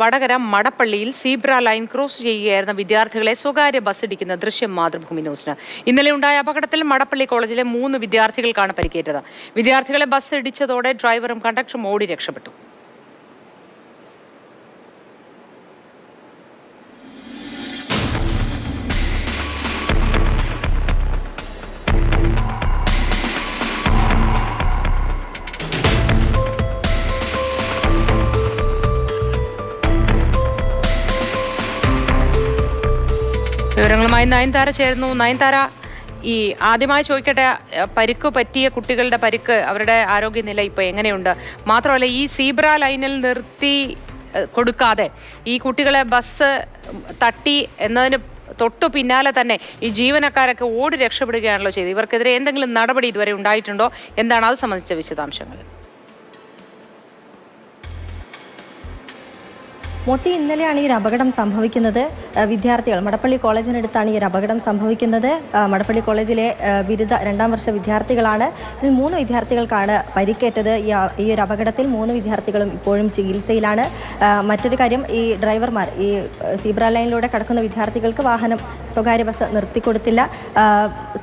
Vadakara മടപ്പള്ളിയിൽ zebra line cross ചെയ്യുകയായിരുന്ന വിദ്യാർത്ഥികളെ സ്വകാര്യ bus ഇടിക്കുന്ന ദൃശ്യം മാതൃഭൂമി ന്യൂസിന്. ഇന്നലെ ഉണ്ടായ അപകടത്തിൽ മടപ്പള്ളി കോളേജിലെ 3 വിദ്യാർത്ഥികൾക്കാണ് പരിക്കേറ്റത്. വിദ്യാർത്ഥികളെ ബസ് ഇടിച്ചതോടെ ഡ്രൈവറും കണ്ടക്ടറും ഓടി രക്ഷപ്പെട്ടു. വിവരങ്ങളുമായി നയൻതാര ചേരുന്നു. നയൻതാര, ഈ ആദ്യമായി ചോദിക്കട്ടെ, പരിക്ക് പറ്റിയ കുട്ടികളുടെ പരിക്ക്, അവരുടെ ആരോഗ്യനില ഇപ്പോൾ എങ്ങനെയുണ്ട്? മാത്രമല്ല, ഈ സീബ്ര ലൈനിൽ നിർത്തി കൊടുക്കാതെ ഈ കുട്ടികളെ ബസ് തട്ടി എന്നതിന് തൊട്ടു പിന്നാലെ തന്നെ ഈ ജീവനക്കാരൊക്കെ ഓടി രക്ഷപ്പെടുകയാണല്ലോ ചെയ്തത്. ഇവർക്കെതിരെ എന്തെങ്കിലും നടപടി ഇതുവരെ ഉണ്ടായിട്ടുണ്ടോ? എന്താണ് അത് സംബന്ധിച്ച വിശദാംശങ്ങൾ? മോട്ടി, ഇന്നലെയാണ് ഈ ഒരു അപകടം സംഭവിക്കുന്നത്. വിദ്യാർത്ഥികൾ, മടപ്പള്ളി കോളേജിനടുത്താണ് ഈ ഒരു അപകടം സംഭവിക്കുന്നത്. മടപ്പള്ളി കോളേജിലെ ബിരുദ 2ാം വർഷ വിദ്യാർത്ഥികളാണ്. ഇതിൽ 3 വിദ്യാർത്ഥികൾക്കാണ് പരിക്കേറ്റത്. ഈ ഒരു അപകടത്തിൽ 3 വിദ്യാർത്ഥികളും ഇപ്പോഴും ചികിത്സയിലാണ്. മറ്റൊരു കാര്യം, ഈ ഡ്രൈവർമാർ ഈ സീബ്ര ലൈനിലൂടെ കടക്കുന്ന വിദ്യാർത്ഥികൾക്ക് വാഹനം സ്വകാര്യ ബസ് നിർത്തിക്കൊടുത്തില്ല.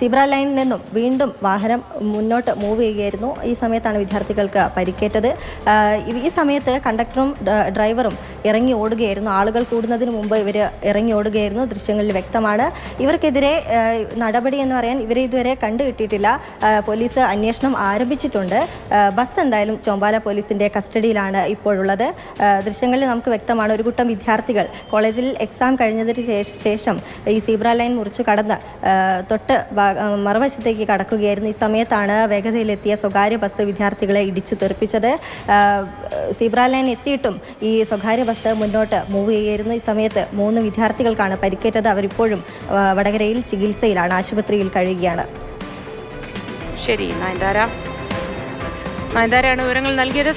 സീബ്ര ലൈനിൽ നിന്നും വീണ്ടും വാഹനം മുന്നോട്ട് മൂവ് ചെയ്യുകയായിരുന്നു. ഈ സമയത്താണ് വിദ്യാർത്ഥികൾക്ക് പരിക്കേറ്റത്. ഈ സമയത്ത് കണ്ടക്ടറും ഡ്രൈവറും ഇറങ്ങി ഓടുകയായിരുന്നു. ആളുകൾ കൂടുന്നതിന് മുമ്പ് ഇവർ ഇറങ്ങി ഓടുകയായിരുന്നു. ദൃശ്യങ്ങളിൽ വ്യക്തമാണ്. ഇവർക്കെതിരെ നടപടി എന്ന് പറയാൻ ഇവരെ ഇതുവരെ കണ്ടുകിട്ടിയിട്ടില്ല. പോലീസ് അന്വേഷണം ആരംഭിച്ചിട്ടുണ്ട്. ബസ് എന്തായാലും ചോമ്പാല പോലീസിൻ്റെ കസ്റ്റഡിയിലാണ് ഇപ്പോഴുള്ളത്. ദൃശ്യങ്ങളിൽ നമുക്ക് വ്യക്തമാണ്, ഒരു കൂട്ടം വിദ്യാർത്ഥികൾ കോളേജിൽ എക്സാം കഴിഞ്ഞതിന് ശേഷം ഈ സീബ്ര ലൈൻ മുറിച്ച് കടന്ന് തൊട്ട് മറുവശത്തേക്ക് കടക്കുകയായിരുന്നു. ഈ സമയത്താണ് വേഗതയിലെത്തിയ സ്വകാര്യ ബസ് വിദ്യാർത്ഥികളെ ഇടിച്ചു തെറിപ്പിച്ചത്. സീബ്ര ലൈൻ എത്തിയിട്ടും ഈ സ്വകാര്യ ബസ് മുന്നോട്ട് മൂവ് ചെയ്യുകയായിരുന്നു. ഈ സമയത്ത് 3 വിദ്യാർത്ഥികൾക്കാണ് പരിക്കേറ്റത്. അവരിപ്പോഴും വടകരയിൽ ചികിത്സയിലാണ്, ആശുപത്രിയിൽ കഴിയുകയാണ്. ശരി, നയൻതാരയാണ് വിവരങ്ങൾ നൽകിയത്.